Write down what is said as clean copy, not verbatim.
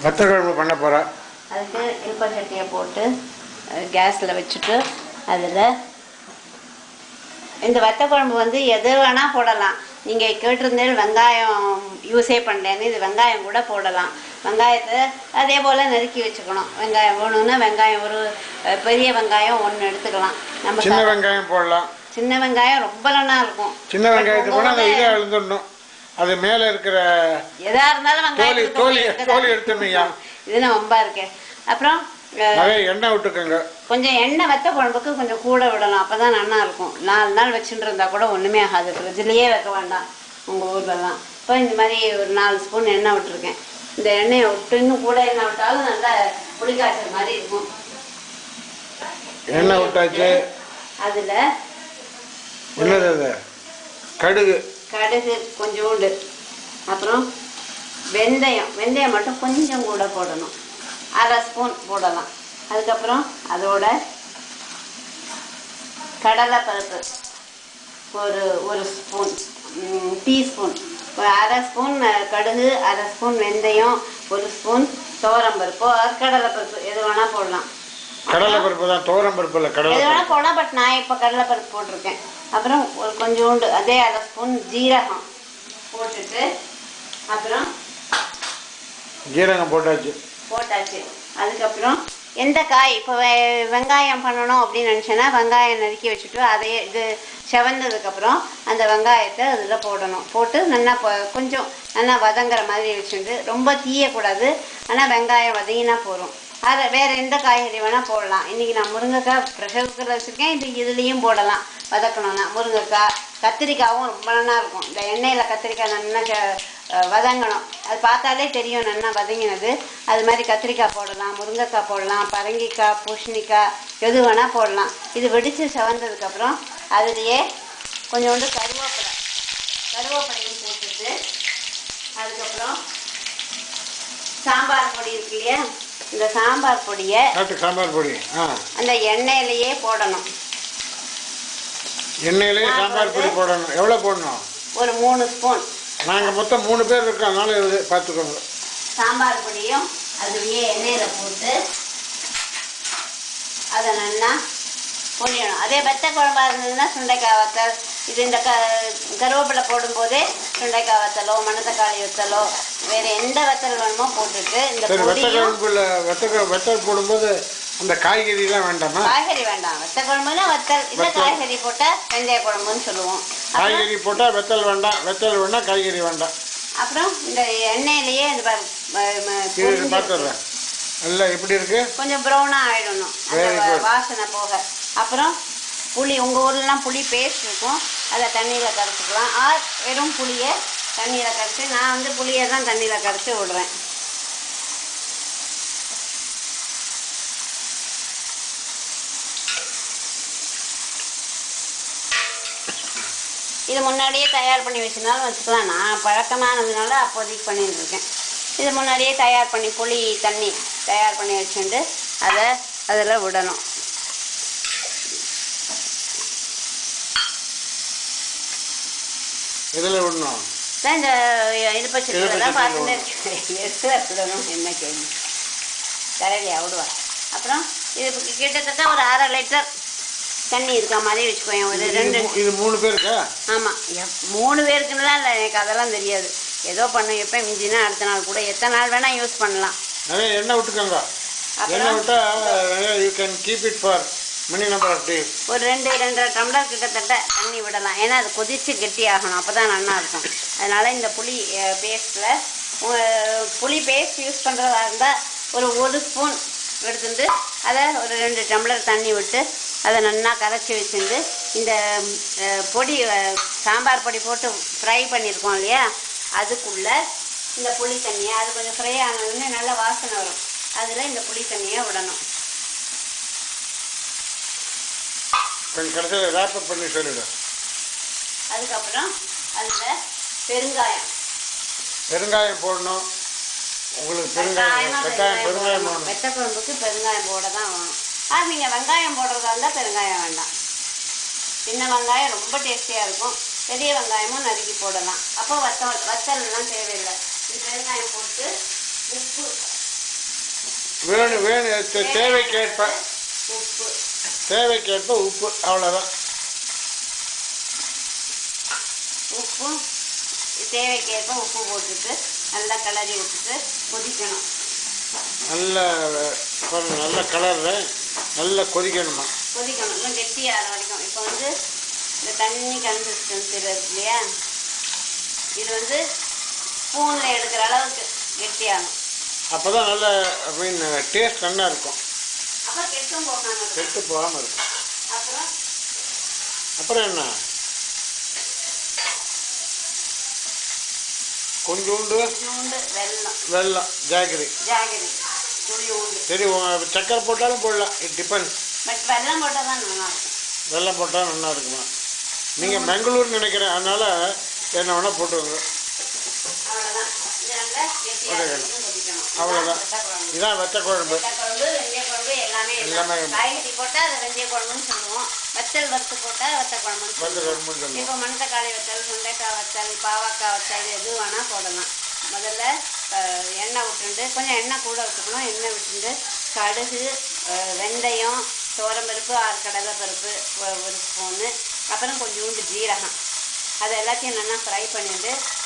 வத்த குழம்பு பண்ண போகிறேன். அதுக்கு இழுப்ப சட்டியை போட்டு கேஸில் வச்சுட்டு அதில் இந்த வத்த குழம்பு வந்து எது வேணால் போடலாம். நீங்கள் கேட்டிருந்தேன் வெங்காயம் யூஸே பண்ணலேன்னு, இது வெங்காயம் கூட போடலாம். வெங்காயத்தை அதே போல் நறுக்கி வச்சுக்கணும். வெங்காயம் வேணும்னா வெங்காயம் ஒரு பெரிய வெங்காயம் ஒன்று எடுத்துக்கலாம். நம்ம சின்ன வெங்காயம் போடலாம். சின்ன வெங்காயம் ரொம்ப நல்லா இருக்கும். சின்ன வெங்காயத்தை போனால் அதை இதை எழுந்துடணும். அது மேலே இருக்கிற எதா இருந்தாலும் வெங்காயம் தோலி எடுத்துருந்தீங்க. இது ரொம்ப இருக்கேன். அப்புறம் எண்ணெய் விட்டுக்கோங்க. கொஞ்சம் எண்ணெய் வத்த குழம்புக்கு கொஞ்சம் கூட விடலாம், அப்போ தான் நல்லா இருக்கும். 4 நாள் வச்சுட்டு இருந்தால் கூட ஒன்றுமே ஆகாது. ஃப்ரிட்ஜ்லேயே வைக்க வேண்டாம் உங்கள் ஊர்லலாம். இப்போ இந்த மாதிரி ஒரு 4 ஸ்பூன் எண்ணெய் விட்டுருக்கேன். இந்த எண்ணெயை விட்டு இன்னும் கூட எண்ணெய் விட்டாலும் நல்லா புளிக்காய்ச்சல் மாதிரி இருக்கும். எண்ணெய் விட்டாச்சு. அதில் என்னது அது? கடுகு கொஞ்சோண்டு, அப்புறம் வெந்தயம் மட்டும் கொஞ்சம் கூட போடணும். 1/2 ஸ்பூன் போடலாம். அதுக்கப்புறம் அதோட கடலைப்பருப்பு ஒரு ஸ்பூன், டீஸ்பூன். ஒரு 1/2 ஸ்பூன் கடுகு, 1/2 ஸ்பூன் வெந்தயம், 1 ஸ்பூன் துவரம்பருப்பு, கடலைப்பருப்பு எது வேணால் போடலாம். கடலைப்பருப்பு தான், துவரம்பருப்பு இல்லை, கடலை எது வேணால் போடலாம். பட் நான் இப்போ கடலைப்பருப்பு போட்டிருக்கேன். அப்புறம் ஒரு கொஞ்சோண்டு அதே 1/2 ஸ்பூன் ஜீரகம் போட்டுட்டு, அப்புறம் ஜீரகம் போட்டாச்சு. அதுக்கப்புறம் எந்த காய் இப்போ வெங்காயம் பண்ணணும் அப்படின்னு நினச்சேன்னா வெங்காயம் நறுக்கி வச்சுட்டு அதை இது செவந்ததுக்கப்புறம் அந்த வெங்காயத்தை அதில் போடணும். போட்டு நல்லா கொஞ்சம் நல்லா வதங்குற மாதிரி வச்சுட்டு, ரொம்ப தீயக்கூடாது. ஆனால் வெங்காயம் வதங்கினா போதும். அதை வேறு எந்த காய்கறி வேணால் போடலாம். இன்றைக்கி நான் முருங்கைக்காய் ப்ரெஷர் குக்கரில் வச்சுருக்கேன். இதுலேயும் போடலாம் வதக்கணும்னா. முருங்கைக்காய், கத்திரிக்காயும் ரொம்ப நல்லா இருக்கும். இந்த எண்ணெயில் கத்திரிக்காய் நல்லா வதங்கணும். அது பார்த்தாலே தெரியும் நல்லா வதங்கினது. அது மாதிரி கத்திரிக்காய் போடலாம், முருங்கைக்காய் போடலாம், பரங்கிக்காய், பூசணிக்காய் எது வேணால் போடலாம். இது வெடித்து செவந்ததுக்கப்புறம் அதுலேயே கொஞ்சோண்டு கருவேப்பிலையும் போட்டுட்டு, அதுக்கப்புறம் சாம்பார் பொடி இருக்கு இல்லையா, இந்த சாம்பார் பொடியை அந்த எண்ணெயிலேயே போடணும். எண்ணெயிலேயே சாம்பார் பொடி போடணும். எவ்வளோ போடணும்? ஒரு 3 ஸ்பூன். நாங்கள் மொத்தம் 3 பேர் இருக்கோம், அதனால பார்த்துக்கோங்க. சாம்பார் பொடியும் அதுலேயே எண்ணெயில் போட்டு அதை நல்லா பொரியணும். அதே வத்த குழம்பா இருந்ததுன்னா சுண்டைக்காய் வத்தல், இது இந்த கருவேப்பிலை போடும்போதே சுண்டைக்காய் வத்தலோ மணத்தக்காளி வத்தலோ வேறு எந்த வத்தல் வேணுமோ போட்டுட்டு இந்த வத்தல் போடும்போது அந்த காய்கறிலாம் வேண்டாமா? காய்கறி வேண்டாம். வத்த குழம்புனா வத்தல், இல்லை காய்கறி போட்டால் வெந்தய குழம்புன்னு சொல்லுவோம். காய்கறி போட்டால் வெத்தல் வேண்டாம், வெத்தல் வேண்டாம், காய்கறி வேண்டாம். அப்புறம் இந்த எண்ணெயிலேயே இந்த பார்த்துடுறேன். நல்லா எப்படி இருக்கு? கொஞ்சம் ப்ரௌனாக ஆகிடணும் வாசனை போக. அப்புறம் புளி, உங்கள் ஊர்லலாம் புளி பேஸ்ட் இருக்கும், அதை தண்ணியில் கரைச்சிக்கலாம். வெறும் புளியை தண்ணியில் கரைச்சி, நான் வந்து புளியை தான் தண்ணியில் கரைச்சி விடுறேன். இது முன்னாடியே தயார் பண்ணி வச்சுனாலும் வச்சுக்கலாம். நான் பழக்கமானதுனால அப்போதைக்கு பண்ணிட்டு இருக்கேன். இது முன்னாடியே தயார் பண்ணி புளி தண்ணி தயார் பண்ணி வச்சுட்டு அதை அதில் விடணும். இதில் விடணும். இந்த இது பச்சை தான் பார்த்துட்டு விடணும். என்ன கேள்வி கரடியா விடுவா. அப்புறம் இது கிட்டத்தட்ட ஒரு 1/2 லிட்டர் தண்ணி இருக்க மாதிரி வச்சுக்கோங்க. ஒரு 2 இது 3 பேருக்கா? ஆமாம், 3 பேருக்குன்னுலாம் இல்லை, எனக்கு அதெல்லாம் தெரியாது. ஏதோ பண்ணும். எப்போ மிஞ்சினா அடுத்த நாள் கூட எத்தனை நாள் வேணால் யூஸ் பண்ணலாம். நிறைய எண்ணெய் விட்டுக்கோங்க. எண்ணெய் விட்டால் you can keep it for many number of days. ஒரு 2-2.5 டம்ளர் கிட்டத்தட்ட தண்ணி விடலாம். ஏன்னா அது கொதித்து கெட்டி ஆகணும், அப்போ தான் நல்லா இருக்கும். அதனால் இந்த புளி பேஸ்ட் யூஸ் பண்ணுறதா இருந்தால் ஒரு 1 ஸ்பூன் எடுத்துட்டு அதை ஒரு 2 டம்ளர் தண்ணி விட்டு அதை நல்லா கரைச்சி வச்சுட்டு, இந்த பொடி சாம்பார் பொடி போட்டு ஃப்ரை பண்ணியிருக்கோம் இல்லையா, அதுக்குள்ளே இந்த புளி தண்ணியை, அது கொஞ்சம் ஃப்ரை ஆனதுன்னு நல்லா வாசனை வரும், அதில் இந்த புளி தண்ணியை விடணும். கடைசியில் ரேப்பப் பண்ணி சொல்லிவிடும். அதுக்கப்புறம் அதில் பெருங்காயம் போடணும். உங்களுக்கு பெருங்காயம் வேணும். வெத்த குழம்புக்கு பெருங்காயம் போட தான் வேணும். நீங்கள் வெங்காயம் போடுறதா இருந்தால் பெருங்காயம் வேண்டாம். சின்ன வெங்காயம் ரொம்ப டேஸ்டியாக இருக்கும். பெரிய வெங்காயமும் நறுக்கி போடலாம். அப்போ வத்தல்லாம் தேவையில்லை. இது பெருங்காயம் போட்டு உப்பு வேணும் தேவைக்கேற்ப உப்பு தேவைக்கேற்ப உப்பு, அவ்வளோதான். உப்பு தேவைக்கேற்ப உப்பு போட்டுட்டு நல்லா கிளறி விட்டுட்டு கொதிக்கணும். நல்ல கலரில் நல்லா கொதிக்கணுமா? கொதிக்கணும், இன்னும் கெட்டியாக வரைக்கும். இப்போ வந்து இந்த தண்ணி கன்சிஸ்டன்சி இருக்கு இல்லையா, இது வந்து ஸ்பூனில் எடுக்கிற அளவுக்கு கெட்டியாகும். அப்போ தான் நல்ல டேஸ்ட் நல்லா இருக்கும். அப்புறம் கெட்டு போகாமல் இருக்கும். அப்புறம் அப்புறம் என்ன, கொஞ்சோண்டு வெல்லம், ஜாகரி சரி, சக்கரை போட்டாலும் போடலாம், இட் டிபெண்ட்ஸ். பட் வெல்லம் போட்டால் தான் நல்லா இருக்கும். வெல்லம் போட்டால் நல்லா இருக்குமா? நீங்கள் பெங்களூர் நினைக்கிறேன், அதனால் என்ன வேணால் போட்டுக்கோங்க. அவ்வளோதான். இதான் வெத்த குழம்பு. எல்லாமே காய்கறி போட்டால் அதை வெந்தய குழம்புன்னு சொல்லுவோம். வத்தல் வறுத்து போட்டால் வத்த குழம்புன்னு சொல்லுவோம். இப்போ மணத்தக்காளி வத்தல், சுண்டைக்காய் வத்தல், பாவக்காய் வத்தல் எது வேணால் போடலாம். முதல்ல எண்ணெய் விட்டுண்டு, கொஞ்சம் எண்ணெய் கூட விட்டுக்கணும். எண்ணெய் விட்டுண்டு கடுகு, வெந்தயம், துவரம்பருப்பு, 6 கடலைப்பருப்பு ஒரு ஸ்பூனு, அப்புறம் கொஞ்சோண்டு ஜீரகம், அதை எல்லாத்தையும் நல்லா ஃப்ரை பண்ணிட்டு